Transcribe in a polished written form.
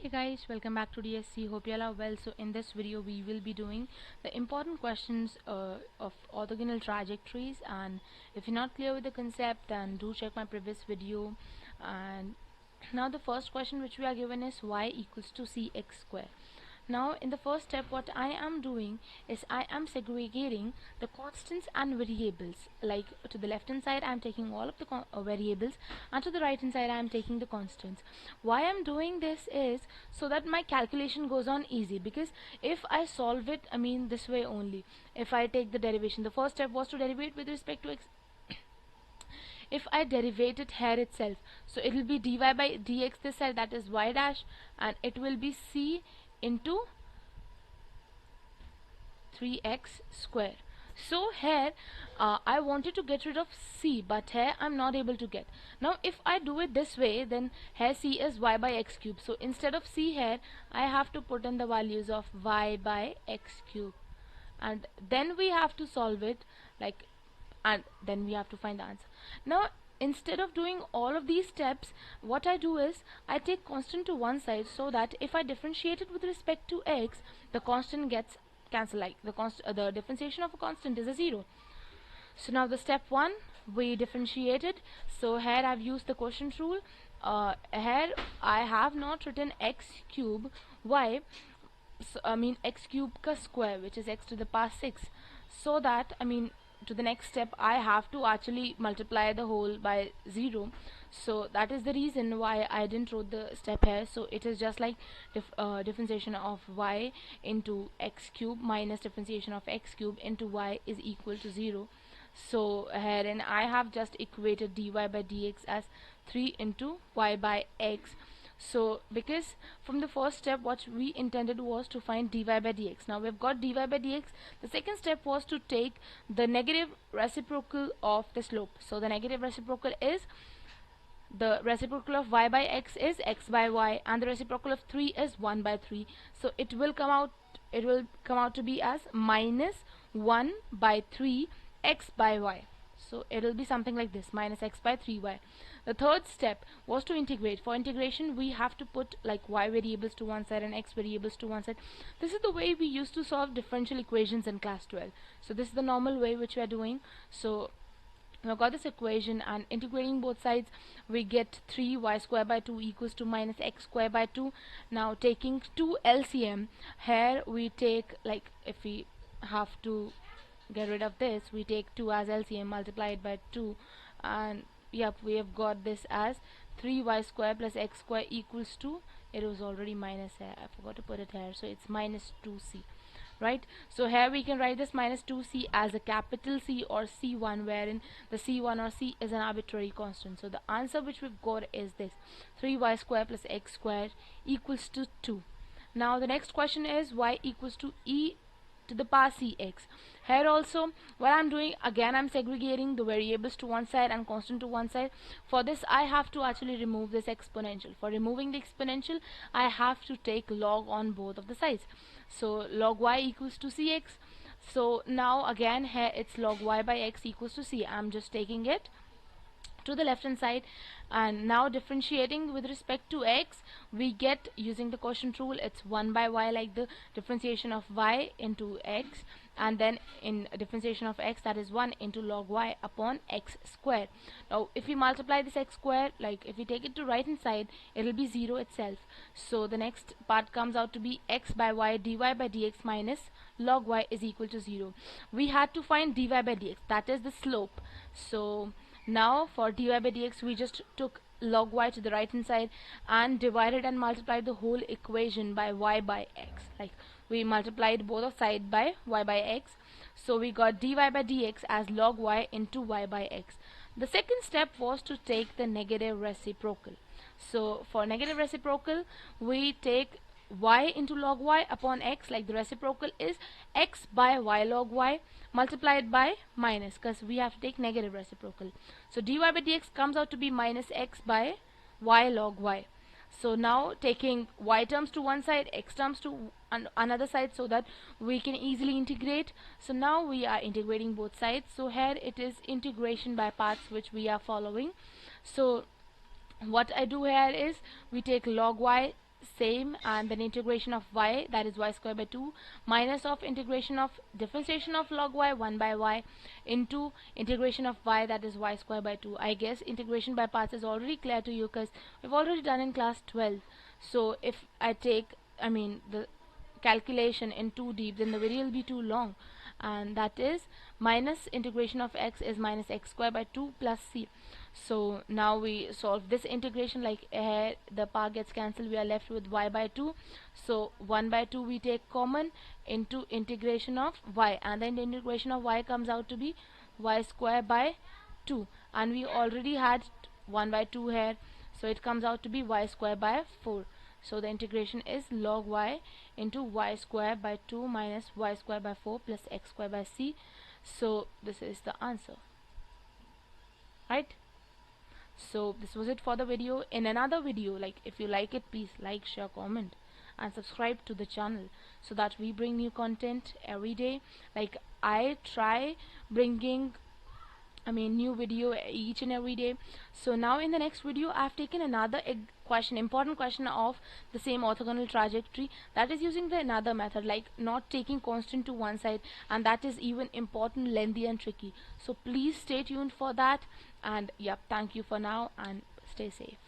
Hey guys, welcome back to DSC. Hope you all are well. So in this video we will be doing the important questions of orthogonal trajectories, and if you're not clear with the concept then do check my previous video. And now the first question which we are given is y equals to cx square. Now in the first step what I am doing is I am segregating the constants and variables. Like to the left hand side I am taking all of the variables, and to the right hand side I am taking the constants. Why I am doing this is so that my calculation goes on easy, because if I solve it, I mean this way only. If I take the derivation, the first step was to derivate with respect to x. If I derivate it here itself, so it will be dy by dx this side, that is y dash, and it will be c into 3x square. So here I wanted to get rid of c, but here I'm not able to get. Now if I do it this way, then here c is y by x cube. So instead of c here I have to put in the values of y by x cube, and then we have to solve it, like, and then we have to find the answer. Now instead of doing all of these steps, what I do is I take constant to one side, so that if I differentiate it with respect to x, the constant gets cancelled. Like the differentiation of a constant is a 0. So now the step 1, we differentiated. So here I've used the quotient rule. Here I have not written x cube. Why? So, I mean x cube ka square, which is x to the power 6, so that to the next step I have to actually multiply the whole by 0. So that is the reason why I didn't wrote the step here. So it is just like differentiation of y into x cube minus differentiation of x cube into y is equal to 0. So herein I have just equated dy by dx as 3 into y by x. So because from the first step what we intended was to find dy by dx. Now we've got dy by dx. The second step was to take the negative reciprocal of the slope. So the negative reciprocal is, the reciprocal of y by x is x by y, and the reciprocal of 3 is 1 by 3. So it will come out to be as minus 1 by 3 x by y. So it will be something like this, minus x by 3y. The third step was to integrate. For integration we have to put like y variables to one side and x variables to one side. This is the way we used to solve differential equations in class 12. So this is the normal way which we are doing. So we've got this equation, and integrating both sides we get 3y square by 2 equals to minus x square by 2. Now taking 2 LCM, here we take, like, if we have to get rid of this, we take 2 as LCM, multiply it by 2, and yep, we have got this as 3y square plus x square equals to, it was already minus here, I forgot to put it here, so it's minus 2c, right? So here we can write this minus 2c as a capital C or C1, wherein the C1 or C is an arbitrary constant. So the answer which we've got is this, 3y square plus x square equals to 2. Now the next question is y equals to e to the power cx. Here also what I'm doing, again I'm segregating the variables to one side and constant to one side. For this I have to actually remove this exponential. For removing the exponential I have to take log on both of the sides. So log y equals to cx. So now again here it's log y by x equals to c. I'm just taking it to the left hand side, and now differentiating with respect to x, we get, using the quotient rule, it's 1 by y, like the differentiation of y into x, and then in differentiation of x, that is 1 into log y upon x square. Now if we multiply this x square, like if we take it to right hand side, it will be 0 itself. So the next part comes out to be x by y dy by dx minus log y is equal to 0. We had to find dy by dx, that is the slope. So now for dy by dx we just took log y to the right hand side and divided and multiplied the whole equation by y by x. Like we multiplied both of sides by y by x. So we got dy by dx as log y into y by x. The second step was to take the negative reciprocal. So for negative reciprocal we take y into log y upon x, like the reciprocal is x by y log y multiplied by minus, because we have to take negative reciprocal. So dy by dx comes out to be minus x by y log y. So now taking y terms to one side, x terms to another side, so that we can easily integrate. So now we are integrating both sides. So here it is integration by parts which we are following. So what I do here is we take log y same, and then integration of y, that is y square by 2, minus of integration of differentiation of log y 1 by y into integration of y, that is y square by 2. I guess integration by parts is already clear to you because we've already done in class 12. So if I take, I mean, the calculation in too deep, then the video will be too long, and that is minus integration of x is minus x square by 2 plus c. So now we solve this integration, like the part gets cancelled, we are left with y by 2. So 1 by 2 we take common into integration of y, and then the integration of y comes out to be y square by 2, and we already had 1 by 2 here, so it comes out to be y square by 4. So the integration is log y into y square by 2 minus y square by 4 plus x square by c. So this is the answer, right? So this was it for the video. In another video, like, if you like it, please like, share, comment and subscribe to the channel so that we bring new content every day. Like, I try bringing, I mean, new video each and every day. So now in the next video I've taken another important question of the same orthogonal trajectory, that is using the another method, like not taking constant to one side, and that is even important, lengthy and tricky. So please stay tuned for that, and yep, thank you for now and stay safe.